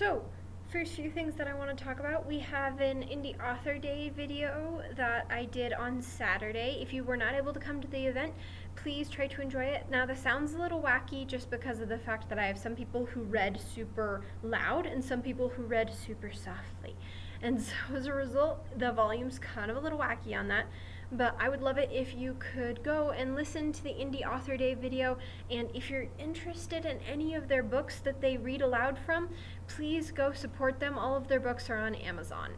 So, first few things that I want to talk about, we have an Indie Author Day video that I did on Saturday. If you were not able to come to the event, please try to enjoy it. Now, this sounds a little wacky just because of the fact that I have some people who read super loud and some people who read super softly. And so as a result, the volume's kind of a little wacky on that. But I would love it if you could go and listen to the Indie Author Day video. And if you're interested in any of their books that they read aloud from, please go support them. All of their books are on Amazon.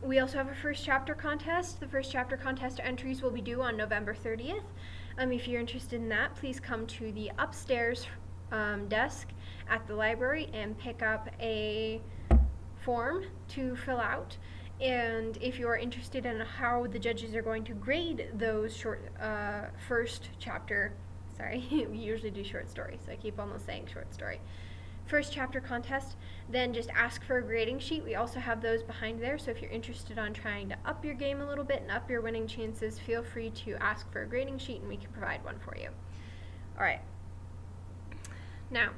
We also have a first chapter contest. The first chapter contest entries will be due on November 30th. If you're interested in that, please come to the upstairs desk at the library and pick up a form to fill out. And if you are interested in how the judges are going to grade those first chapter, we usually do short story, so I keep almost saying short story. First chapter contest, then just ask for a grading sheet. We also have those behind there, so if you're interested on trying to up your game a little bit and up your winning chances, feel free to ask for a grading sheet and we can provide one for you. Alright. Now,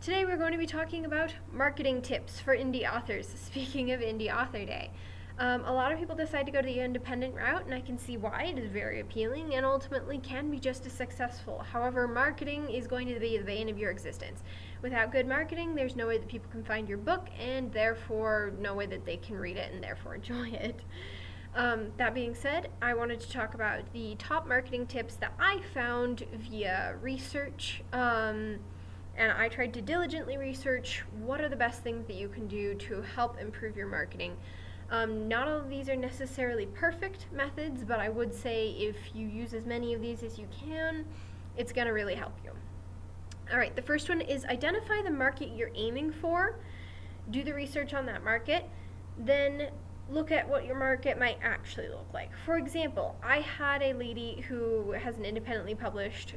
today we're going to be talking about marketing tips for indie authors. Speaking of Indie Author Day, a lot of people decide to go to the independent route, and I can see why. It is very appealing and ultimately can be just as successful. However, marketing is going to be the bane of your existence. Without good marketing, there's no way that people can find your book, and therefore no way that they can read it and therefore enjoy it. That being said, I wanted to talk about the top marketing tips that I found via research. And I tried to diligently research what are the best things that you can do to help improve your marketing. Not all of these are necessarily perfect methods, but I would say if you use as many of these as you can, it's going to really help you. Alright, the first one is identify the market you're aiming for, do the research on that market, then look at what your market might actually look like. For example, I had a lady who has an independently published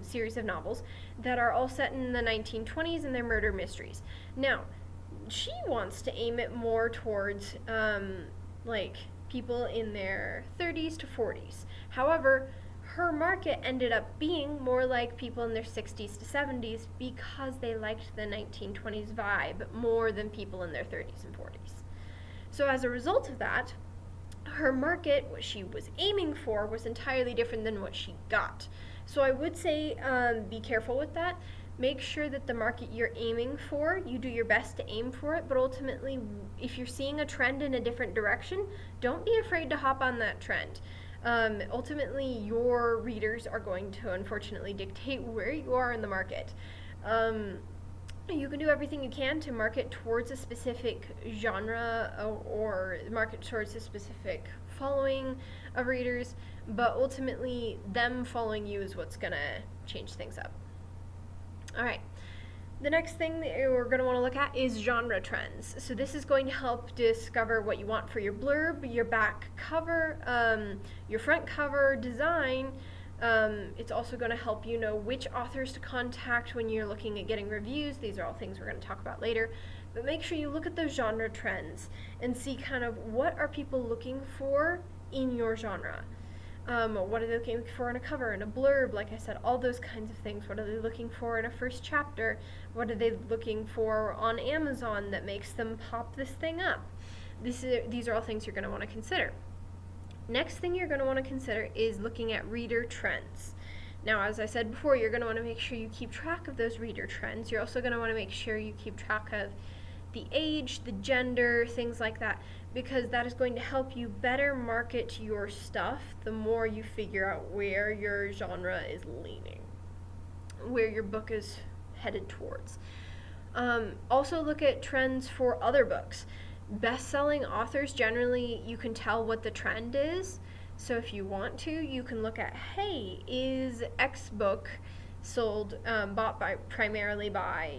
series of novels that are all set in the 1920s and they're murder mysteries. Now, she wants to aim it more towards people in their 30s to 40s. However, her market ended up being more like people in their 60s to 70s because they liked the 1920s vibe more than people in their 30s and 40s. So as a result of that, her market, what she was aiming for, was entirely different than what she got. So I would say be careful with that. Make sure that the market you're aiming for, you do your best to aim for it, but ultimately, if you're seeing a trend in a different direction, don't be afraid to hop on that trend. Ultimately, your readers are going to unfortunately dictate where you are in the market. You can do everything you can to market towards a specific genre or market towards a specific following of readers, but ultimately them following you is what's going to change things up. Alright, the next thing that we're going to want to look at is genre trends. So this is going to help discover what you want for your blurb, your back cover, your front cover design. It's also going to help you know which authors to contact when you're looking at getting reviews. These are all things we're going to talk about later. But make sure you look at those genre trends and see kind of what are people looking for in your genre. What are they looking for in a cover, in a blurb, like I said, all those kinds of things. What are they looking for in a first chapter? What are they looking for on Amazon that makes them pop this thing up? These are all things you're going to want to consider. Next thing you're going to want to consider is looking at reader trends. Now, as I said before, you're going to want to make sure you keep track of those reader trends. You're also going to want to make sure you keep track of the age, the gender, things like that, because that is going to help you better market your stuff the more you figure out where your genre is leaning, where your book is headed towards. Also look at trends for other books. Best-selling authors, generally you can tell what the trend is, so if you want to, you can look at, hey, is X book sold, bought primarily by,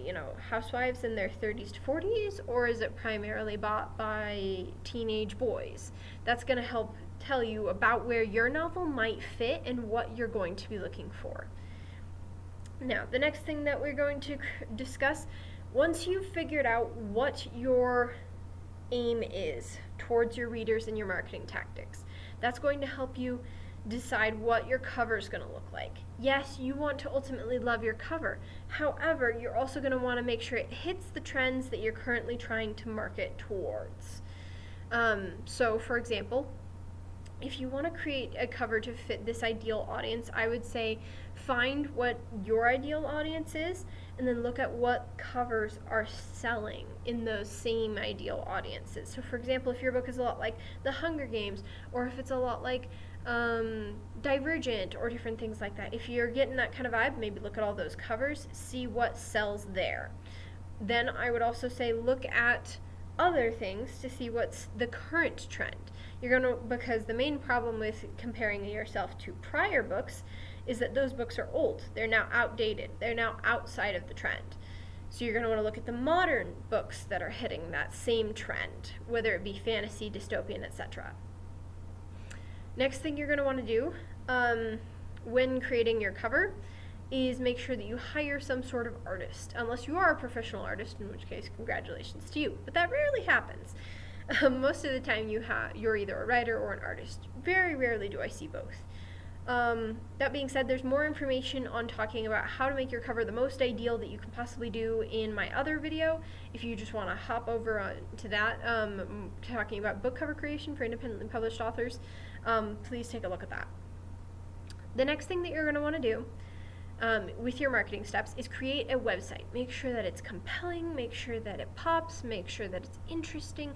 housewives in their 30s to 40s, or is it primarily bought by teenage boys? That's going to help tell you about where your novel might fit and what you're going to be looking for. Now, the next thing that we're going to discuss, once you've figured out what your aim is towards your readers and your marketing tactics, that's going to help you decide what your cover is going to look like. Yes, you want to ultimately love your cover. However, you're also going to want to make sure it hits the trends that you're currently trying to market towards. So, for example, if you want to create a cover to fit this ideal audience, I would say find what your ideal audience is and then look at what covers are selling in those same ideal audiences. So, for example, if your book is a lot like The Hunger Games, or if it's a lot like Divergent, or different things like that, if you're getting that kind of vibe, maybe look at all those covers, see what sells there. Then I would also say look at other things to see what's the current trend. Because the main problem with comparing yourself to prior books is that those books are old. They're now outdated. They're now outside of the trend. So you're going to want to look at the modern books that are hitting that same trend, whether it be fantasy, dystopian, etc. Next thing you're going to want to do when creating your cover is make sure that you hire some sort of artist, unless you are a professional artist, in which case congratulations to you, but that rarely happens. Most of the time you're either a writer or an artist. Very rarely do I see both. That being said, there's more information on talking about how to make your cover the most ideal that you can possibly do in my other video. If you just want to hop over to that, talking about book cover creation for independently published authors, please take a look at that. The next thing that you're going to want to do with your marketing steps is create a website. Make sure that it's compelling, make sure that it pops, make sure that it's interesting,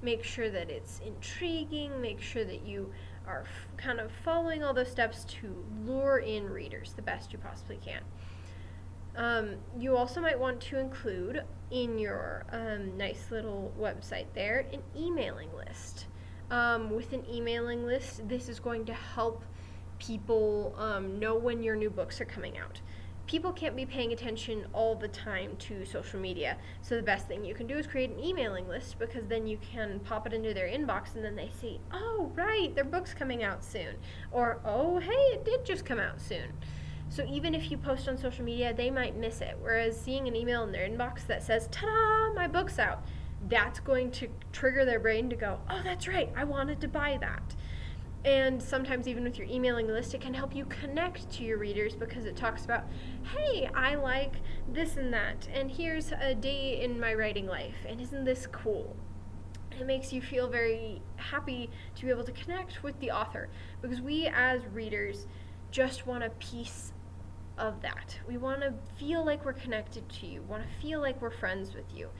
make sure that it's intriguing, make sure that you are kind of following all those steps to lure in readers the best you possibly can. You also might want to include in your nice little website there an emailing list. With an emailing list, this is going to help people know when your new books are coming out. People can't be paying attention all the time to social media, so the best thing you can do is create an emailing list, because then you can pop it into their inbox and then they see, oh right, their book's coming out soon, or oh hey, it did just come out soon. So even if you post on social media, they might miss it, whereas seeing an email in their inbox that says, ta-da, my book's out, that's going to trigger their brain to go, oh that's right, I wanted to buy that. And sometimes even with your emailing list, it can help you connect to your readers, because it talks about, hey, I like this and that, and here's a day in my writing life, and isn't this cool? It makes you feel very happy to be able to connect with the author, because we as readers just want a piece of that. We want to feel like we're connected to you, want to feel like we're friends with you.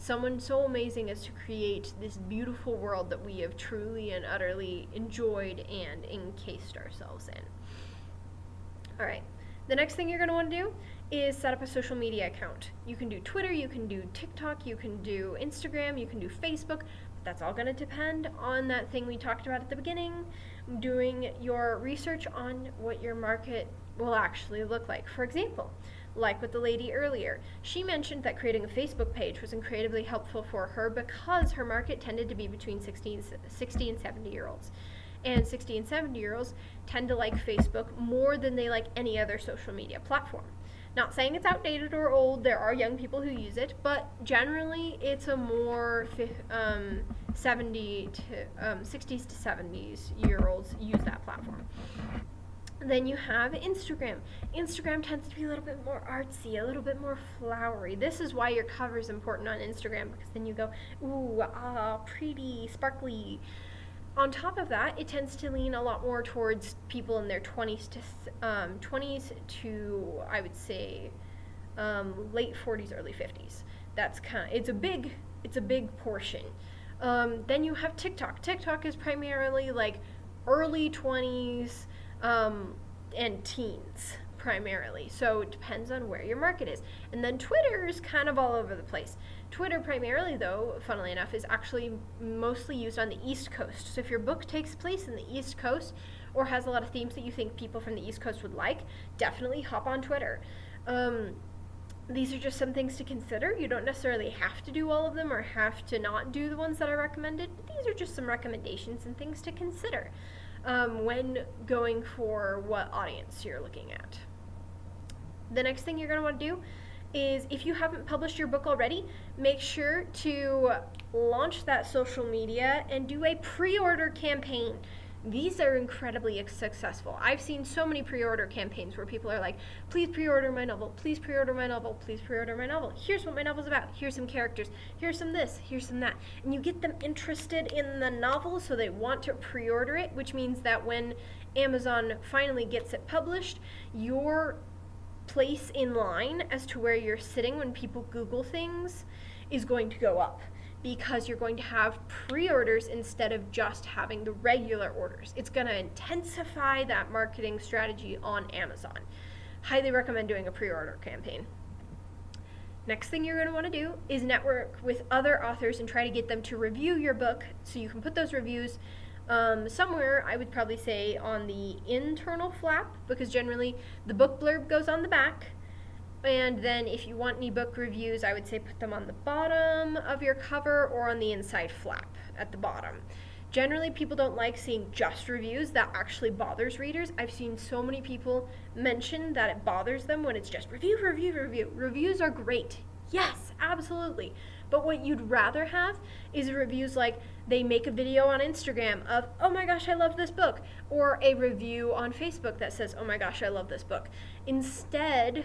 Someone so amazing as to create this beautiful world that we have truly and utterly enjoyed and encased ourselves in. Alright, the next thing you're going to want to do is set up a social media account. You can do Twitter, you can do TikTok, you can do Instagram, you can do Facebook. That's all going to depend on that thing we talked about at the beginning, doing your research on what your market will actually look like. For example, like with the lady earlier, she mentioned that creating a Facebook page was incredibly helpful for her because her market tended to be between 60 and 70 year olds. And 60 and 70 year olds tend to like Facebook more than they like any other social media platform. Not saying it's outdated or old, there are young people who use it, but generally it's a more 60s to 70s year olds use that platform. Then you have Instagram. Instagram tends to be a little bit more artsy, a little bit more flowery. This is why your cover is important on Instagram, because then you go, ooh, pretty, sparkly. On top of that, it tends to lean a lot more towards people in their 20s to I would say late 40s, early 50s. That's it's a big portion. Then you have TikTok. TikTok is primarily like early 20s. And teens primarily, so it depends on where your market is. And then Twitter is kind of all over the place. Twitter primarily, though, funnily enough, is actually mostly used on the East Coast. So if your book takes place in the East Coast or has a lot of themes that you think people from the East Coast would like, definitely hop on Twitter. These are just some things to consider. You don't necessarily have to do all of them or have to not do the ones that I recommended, but these are just some recommendations and things to consider when going for what audience you're looking at. The next thing you're going to want to do is, if you haven't published your book already, make sure to launch that social media and do a pre-order campaign. These are incredibly successful. I've seen so many pre-order campaigns where people are like, please pre-order my novel, please pre-order my novel, please pre-order my novel. Here's what my novel's about. Here's some characters. Here's some this. Here's some that. And you get them interested in the novel so they want to pre-order it, which means that when Amazon finally gets it published, your place in line as to where you're sitting when people Google things is going to go up, because you're going to have pre-orders instead of just having the regular orders. It's going to intensify that marketing strategy on Amazon. Highly recommend doing a pre-order campaign. Next thing you're going to want to do is network with other authors and try to get them to review your book so you can put those reviews somewhere. I would probably say on the internal flap, because generally the book blurb goes on the back. And then if you want any book reviews, I would say put them on the bottom of your cover or on the inside flap at the bottom. Generally, people don't like seeing just reviews. That actually bothers readers. I've seen so many people mention that it bothers them when it's just review, review, review. Reviews are great. Yes, absolutely. But what you'd rather have is reviews like they make a video on Instagram of, oh my gosh, I love this book, or a review on Facebook that says, oh my gosh, I love this book, instead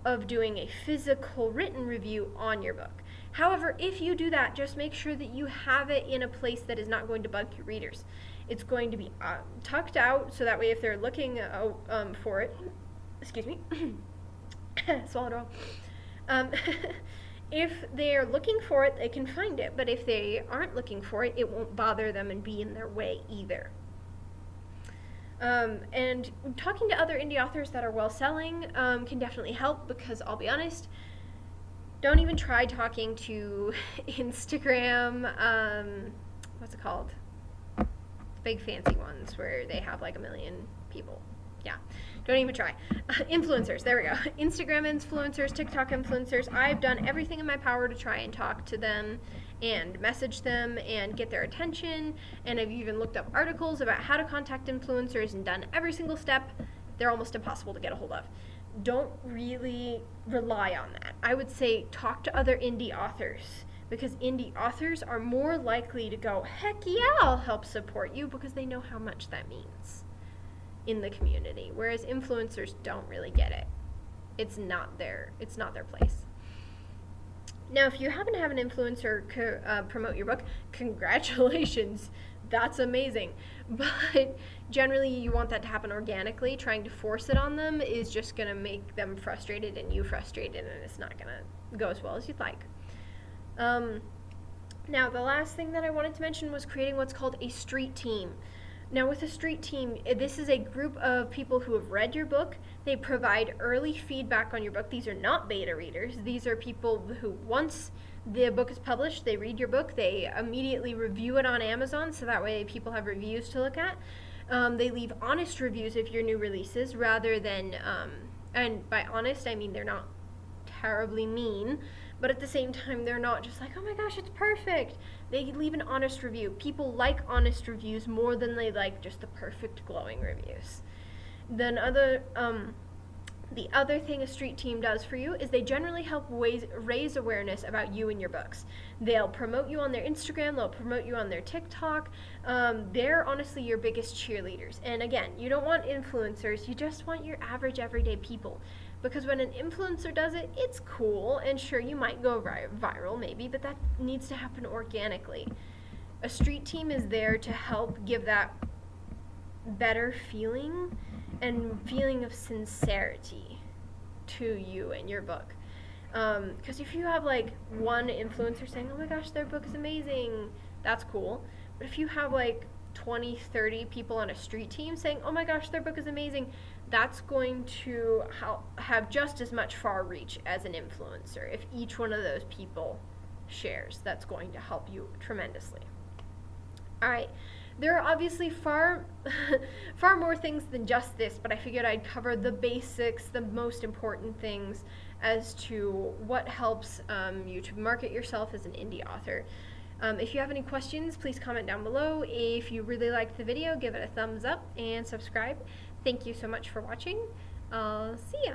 of doing a physical written review on your book. However, if you do that, just make sure that you have it in a place that is not going to bug your readers. It's going to be tucked out, so that way if they're looking for it, excuse me, swallowed it all. If they're looking for it, they can find it, but if they aren't looking for it, it won't bother them and be in their way either. And talking to other indie authors that are well-selling can definitely help, because I'll be honest, don't even try talking to Instagram, what's it called? Big fancy ones where they have like 1 million people. Yeah, don't even try. Influencers, there we go. Instagram influencers, TikTok influencers. I've done everything in my power to try and talk to them and message them and get their attention, and I've even looked up articles about how to contact influencers and done every single step. They're almost impossible to get a hold of. Don't really rely on that. I would say talk to other indie authors, because indie authors are more likely to go, heck yeah, I'll help support you, because they know how much that means in the community, whereas influencers don't really get it. It's not their place. Now, if you happen to have an influencer promote your book, congratulations, that's amazing. But generally, you want that to happen organically. Trying to force it on them is just going to make them frustrated and you frustrated, and it's not going to go as well as you'd like. Now, the last thing that I wanted to mention was creating what's called a street team. Now, with a street team, this is a group of people who have read your book. They provide early feedback on your book. These are not beta readers. These are people who, once the book is published, they read your book. They immediately review it on Amazon, so that way people have reviews to look at. They leave honest reviews of your new releases rather than, and by honest, I mean they're not terribly mean, but at the same time, they're not just like, oh my gosh, it's perfect. They leave an honest review. People like honest reviews more than they like just the perfect glowing reviews. Then the other thing a street team does for you is they generally help raise awareness about you and your books. They'll promote you on their Instagram, they'll promote you on their TikTok. They're honestly your biggest cheerleaders. And again, you don't want influencers, you just want your average everyday people. Because when an influencer does it, it's cool, and sure, you might go viral maybe, but that needs to happen organically. A street team is there to help give that better feeling and feeling of sincerity to you and your book. Because if you have like one influencer saying, oh my gosh, their book is amazing, that's cool. But if you have like 20, 30 people on a street team saying, oh my gosh, their book is amazing, that's going to have just as much far reach as an influencer. If each one of those people shares, that's going to help you tremendously. All right, there are obviously far more things than just this, but I figured I'd cover the basics, the most important things as to what helps you to market yourself as an indie author. If you have any questions, please comment down below. If you really liked the video, give it a thumbs up and subscribe. Thank you so much for watching. I'll see ya.